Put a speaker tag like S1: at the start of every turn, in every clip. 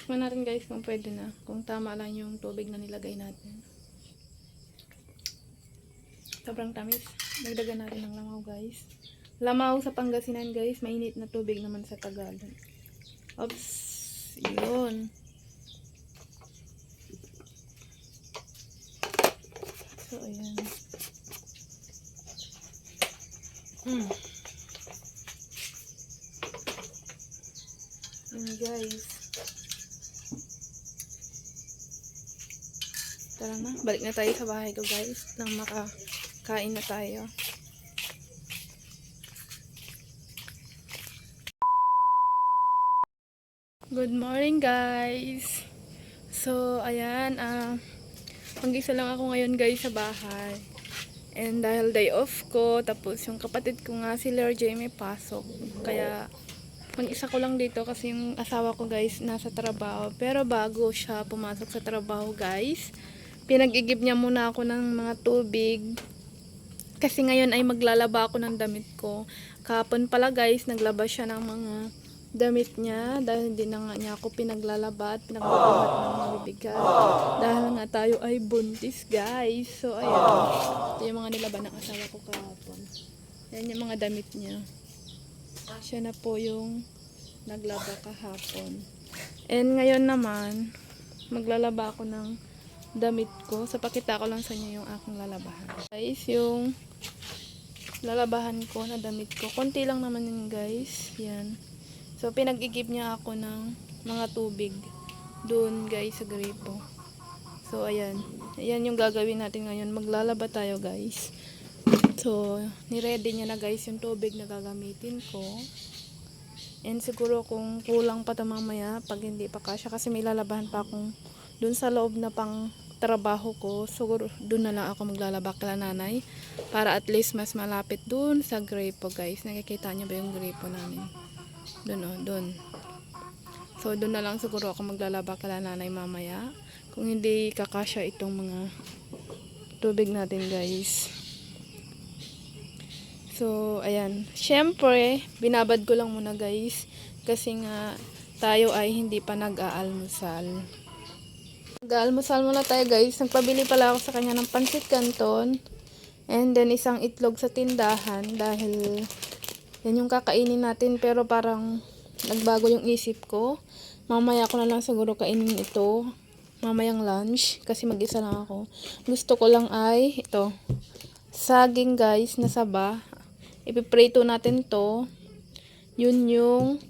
S1: Tikman natin guys kung pwede na. Kung tama lang yung tubig na nilagay natin. Sobrang tamis. Dagdagan natin ng lamaw guys. Lamaw sa Pangasinan guys. Mainit na tubig naman sa Tagalog. Oops. Yun. So, ayan. Yun guys. Tara na. Balik na tayo sa bahay ko guys. Nang makakain na tayo. Good morning guys. So, ayan. Mag-isa lang ako ngayon guys sa bahay. And dahil day off ko, tapos yung kapatid ko nga si Lerjay may pasok. Kaya mag-isa ko lang dito kasi yung asawa ko guys nasa trabaho. Pero bago siya pumasok sa trabaho guys, pinag-igib niya muna ako ng mga tubig. Kasi ngayon ay maglalaba ako ng damit ko. Kahapon pala guys, naglaba siya ng mga damit niya dahil hindi na nga niya ako pinaglalaba at pinagbabuhat ng mga bibigat dahil nga tayo ay buntis guys. So ayan, ito yung mga nilaba ng asawa ko kahapon. Yan yung mga damit niya. Siya na po yung naglaba kahapon. And ngayon naman maglalaba ako ng damit ko. So pakita ko lang sa inyo yung aking lalabahan guys. Yung lalabahan ko na damit ko, konti lang naman yun guys. Yan. So, pinag-igib niya ako ng mga tubig doon guys sa gripo. So, ayan. Ayan yung gagawin natin ngayon. Maglalaba tayo guys. So, niready niya na guys yung tubig na gagamitin ko. And siguro kung kulang pa ito mamaya, pag hindi pa kasya, kasi may lalabahan pa akong doon sa loob na pang trabaho ko. Siguro doon na lang ako maglalaba kala nanay. Para at least mas malapit doon sa gripo guys. Nakikita niyo ba yung gripo namin? Doon o, doon. So, doon na lang siguro ako maglalaba kala nanay mamaya. Kung hindi kakasya itong mga tubig natin guys. So, ayan. Siyempre, binabad ko lang muna guys. Kasi nga, tayo ay hindi pa nag-aalmusal. Nag-aalmusal muna tayo guys. Nagpabili pala ako sa kanya ng pansit canton. And then, isang itlog sa tindahan. Dahil yan yung kakainin natin, pero parang nagbago yung isip ko. Mamaya ko na lang siguro kainin ito. Mamayang lunch, kasi mag-isa lang ako. Gusto ko lang ay ito. Saging guys, na saba. Ipiprito natin to. Yun yung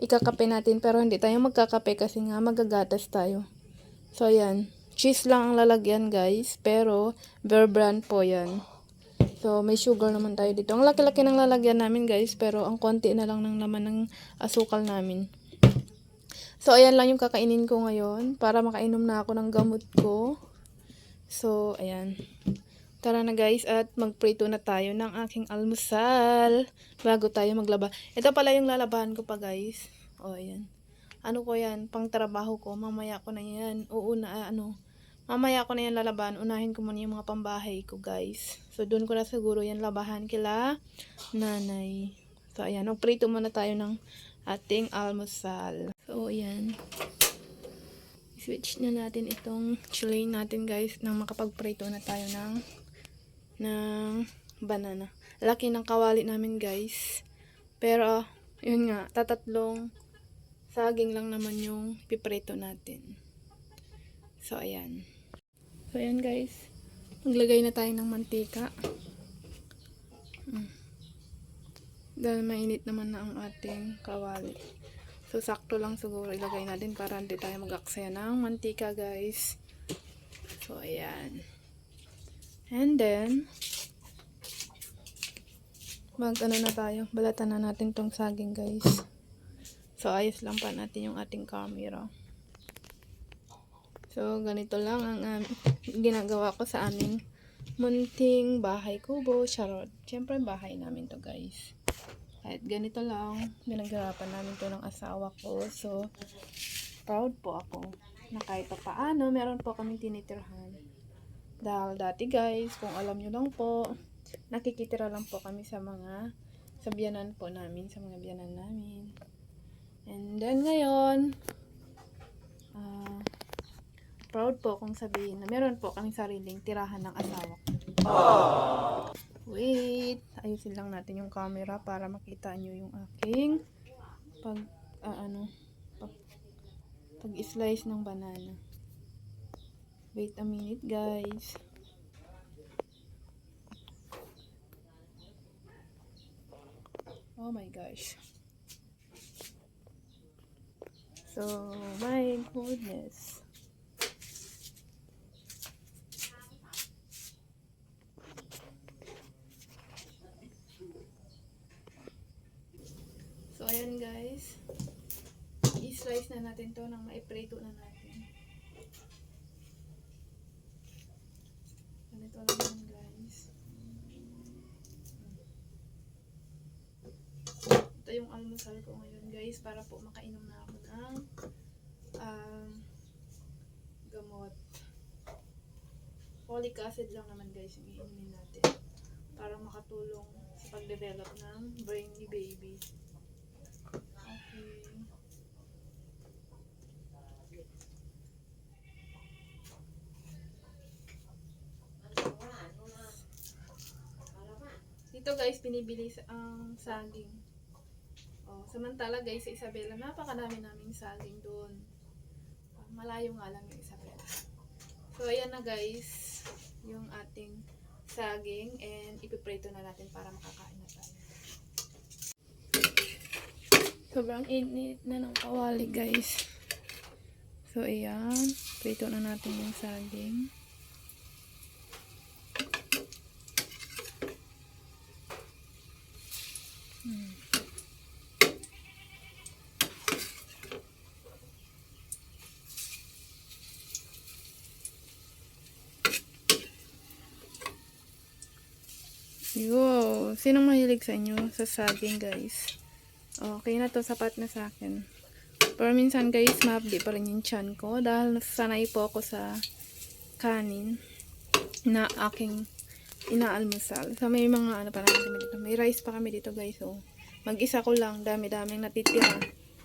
S1: ikakape natin, pero hindi tayo magkakape kasi nga magagatas tayo. So ayan, cheese lang ang lalagyan guys, pero Bear Brand po yan. So, may sugar naman tayo dito. Ang laki-laki ng lalagyan namin guys, pero ang konti na lang ng laman ng asukal namin. So, ayan lang yung kakainin ko ngayon para makainom na ako ng gamot ko. So, ayan. Tara na guys at magprito na tayo ng aking almusal bago tayo maglaba. Ito pala yung lalabahan ko pa guys. O, ayan. Ano ko yan? Pang trabaho ko. Mamaya ko na yan. Mamaya ko na yan lalaban. Unahin ko muna yung mga pambahay ko guys. So doon ko na siguro yan labahan kila nanay. So ayan, magprito muna tayo ng ating almusal. So ayan. Switch na natin itong chili natin guys nang makapagprito na tayo ng banana. Laki ng kawali namin guys. Pero yun nga, tatatlong saging lang naman yung piprito natin. So ayan. So, ayan guys. Maglagay na tayo ng mantika. Dahil mainit naman na ang ating kawali. So, sakto lang siguro ilagay natin para hindi tayo mag-aksaya ng mantika guys. So, ayan. And then, mag-ano na tayo. Balatan na natin tong saging guys. So, ayos lang pa natin yung ating camera. So, ganito lang ang ginagawa ko sa aming munting bahay kubo. Charot. Siyempre, bahay namin to guys. Kahit ganito lang, pinaghirapan namin to ng asawa ko. So, proud po ako na kahit pa paano, meron po kaming tinitirhan. Dahil dati guys, kung alam nyo lang po, nakikitira lang po kami sa biyanan po namin, sa mga biyanan namin. And then ngayon, proud po akong sabihin na meron po kaming sariling tirahan ng asawa ko. Wait, ayusin lang natin yung camera para makita nyo yung aking pag-slice ng banana. Wait a minute, guys. Oh my gosh. So, my goodness. So, ayan guys. I-slice na natin to nang maiprito na natin. Ganito lang yan guys. Ito yung almusal ko ngayon guys para po makainom na ako ng gamot. Folic acid lang naman guys yung iinumin natin para makatulong sa pag-develop ng brain ni baby. Okay. Dito guys, binibili ang saging. Oh, samantala guys, sa Isabela, napakadami naming saging doon. Malayo nga lang yung Isabela. So, ayan na guys, yung ating saging and ipiprito na natin para makakain na tayo. Sobrang init na ng kawali guys. So, ayan, prito na natin yung saging. Yo, sinong mahilig sa inyo sa saging guys? Okay na to, sapat na sa akin. Pero minsan guys, maabdi pa rin yung tiyan ko dahil sanay po ako sa kanin na aking inaalmusal. So may mga ano pa namin dito. May rice pa kami dito guys. So mag-isa ko lang, dami-daming natitira.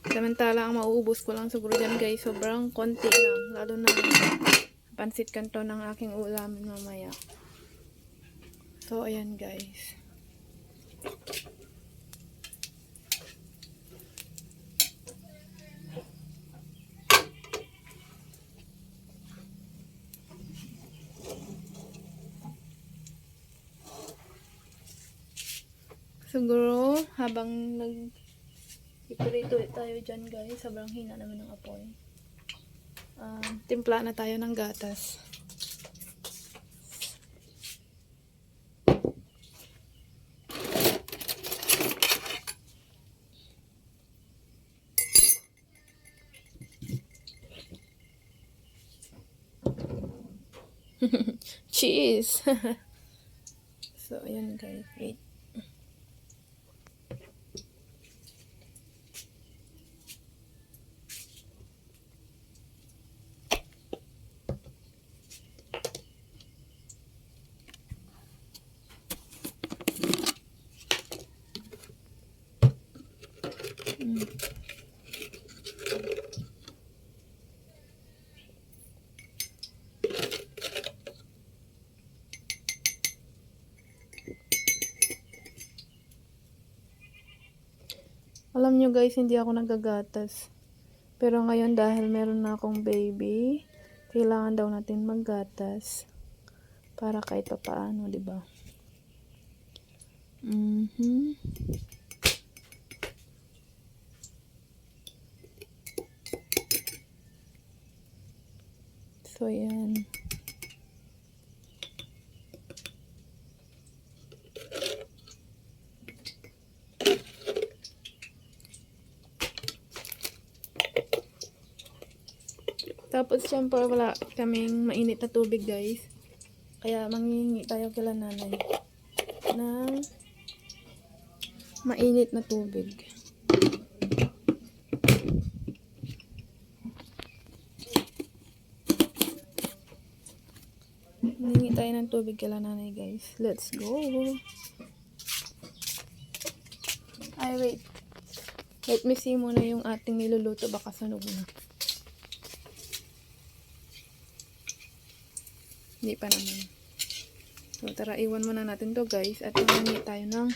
S1: Samantala ang mauubos ko lang siguro dyan guys, sobrang konti lang. Lalo na pansit kanto ng aking ulamin mamaya. So, ayan guys. Siguro, habang nag-iprito tayo dyan guys, sobrang hina naman ng apoy. Timpla na tayo ng gatas. Cheese. So, ayan guys. Wait. Alam nyo guys, hindi ako nagagatas. Pero ngayon dahil meron na akong baby, kailangan daw natin maggatas. Para kahit pa paano, di ba? So, yan. Tapos, syempre, wala kaming mainit na tubig, guys. Kaya, manghihingi tayo kila nanay ng mainit na tubig. Manghihingi tayo ng tubig kila nanay, guys. Let's go! Ay, wait. Let me see muna yung ating niluluto. Baka sunog na. Hindi pa naman. So, tara, iwan muna natin to guys. At humingi tayo ng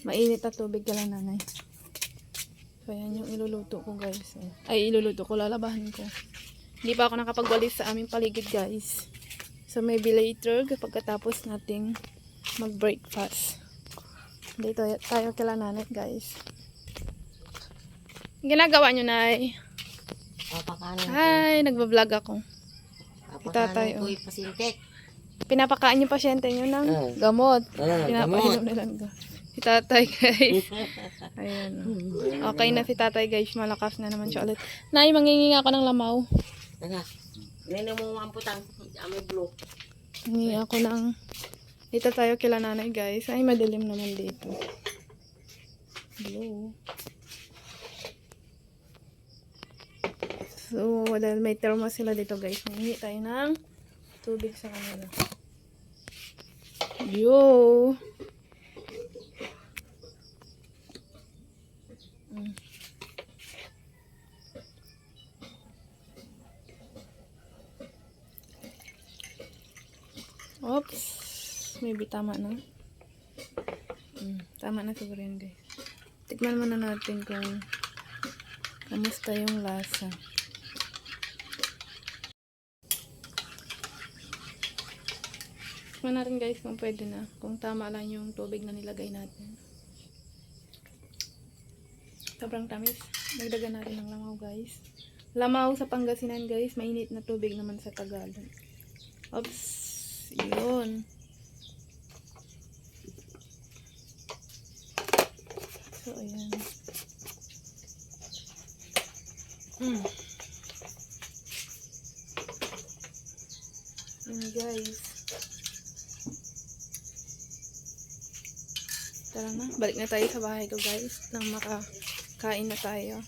S1: mainit na tubig ka lang, nanay. So, yan yung iluluto ko guys. Ay, iluluto ko. Lalabahan ko. Hindi pa ako nakapagwalis sa aming paligid guys. So, maybe later pagkatapos nating mag-breakfast. Dito tayo kila nanay guys. Ginagawa nyo, nay?
S2: Papakanin ko.
S1: Hi, nagbablog ako.
S2: Papakanin ko yung pasintek.
S1: Pinapakain yung pasyente nyo ng gamot. Pinapainom nila ng gamot. Si tatay guys. Ayan. Okay na si tatay guys. Malakas na naman siya ulit. Nay, mangingi ako ng lamaw.
S2: Tanga. Nino mo mamputang. May blue.
S1: Mangingi ako ng... Dito tayo kila nanay guys. Ay, madilim naman dito. Blue. So, dahil may thermos sila dito guys. Mangingi tayo ng tubig sa kanila. Yo! Oops. Maybe tama na. Tama na siguro yun guys. Tikman muna natin kung kamusta yung lasa. Tikman natin guys kung pwede na. Kung tama lang yung tubig na nilagay natin. Sobrang tamis. Dagdagan natin ng lamaw guys. Lamaw sa Pangasinan guys. Mainit na tubig naman sa Tagalog. Oops. Yun. So, ayan. Yun guys. Tara na. Balik na tayo sa bahay ko guys. Nang makakain na tayo.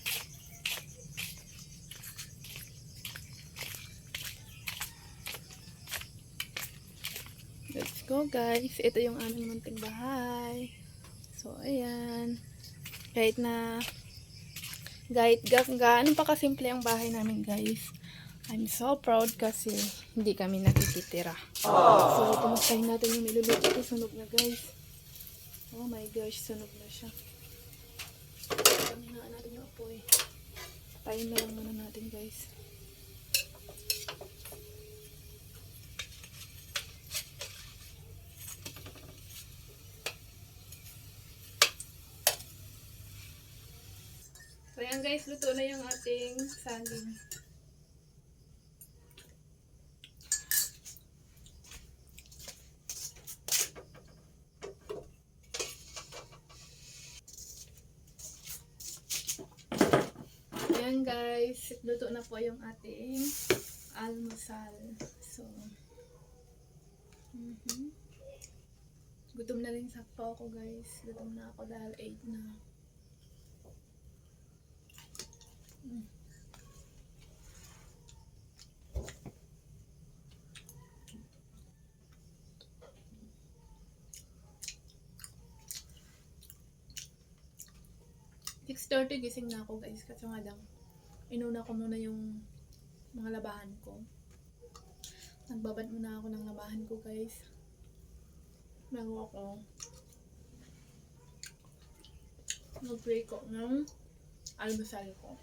S1: Let's go guys. Ito yung aming munting bahay. So, ayan. Kahit gaano pa kasimple ang bahay namin guys. I'm so proud kasi hindi kami nakikitira. So, kumustahin natin yung niluluto ko. Sunog na guys. Oh my gosh, sunog na siya. Paminaan natin yung apoy. Patayin na lang muna natin guys. So yan guys, luto na yung ating saging. Ayan guys, luto na po yung ating almusal. So, gutom na rin sakto ako guys. Gutom na ako dahil 8 na. 6:30 gising na ako guys kasi nga lang inuna ko muna yung mga labahan ko. Nagbabad muna ako ng labahan ko guys bago ako mag-pray ko ng almusal ko.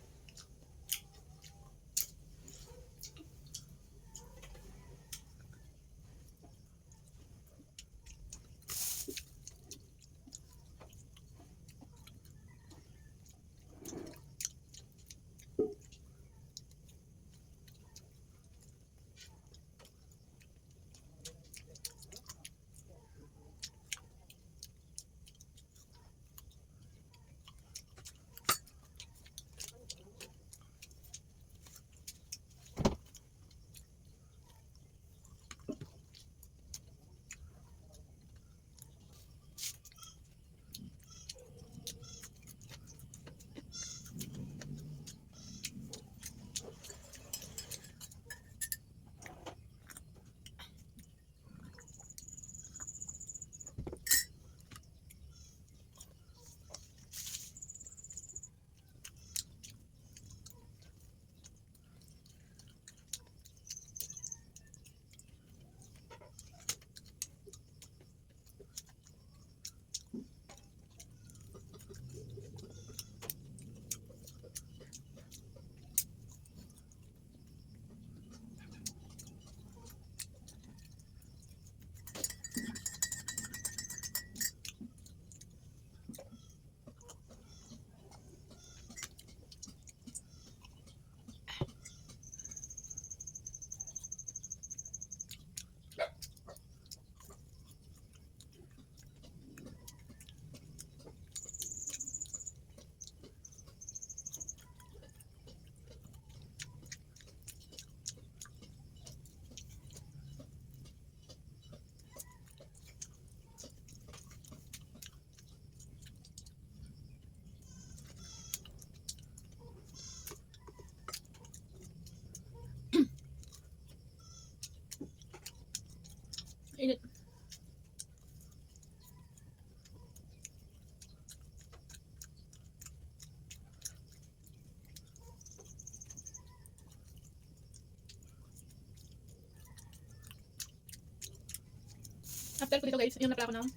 S1: after ko dito guys, inom na pala ako ng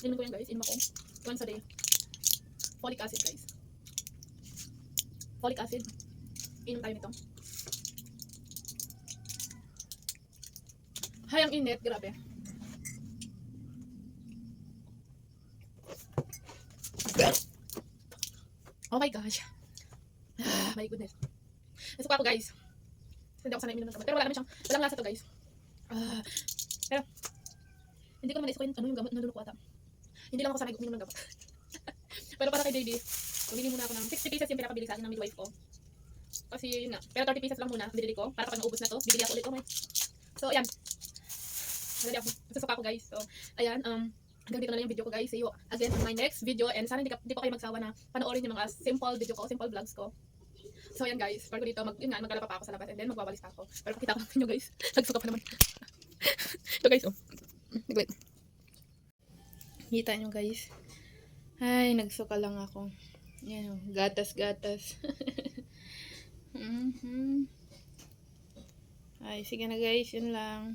S1: inumin ko yan guys, inom ako once a day. Folic acid guys. Folic acid. Inom tayo nito. Hay, ang init, grabe. Oh my gosh. My goodness. Nasuka ako guys. Hindi ako sanay uminom ng gamot. Pero wala naman siyang, walang lasa to guys. Pero, hindi ko naman isukin ano yung gamot na luluko ata. Hindi lang ako sanay uminom ng gamot. Pero para kay JD, bumili muna ako ng 60 pieces yung pinapabili sa akin ng midwife ko. Kasi yun nga, pero 30 pieces lang muna binili ko. Para kapag naubos na to, bibili ako ulit. Okay. So, ayan. Nagadi ako. Nasusuka ako guys. So, ayan. Hanggang dito na lang yung video ko guys. See you again on my next video. And sana hindi po kayo magsawa na panoorin yung mga simple video ko, simple vlogs ko. So ayan guys, bago dito, maglalaba pa ako sa labas and then magbabalis pa ako. Pero pakita ko naman nyo guys, nagsuka pa naman. Ito guys, oh. Wait. Kita nyo guys. Ay, nagsuka lang ako. Yan oh, gatas-gatas. Ay, sige na guys, yun lang.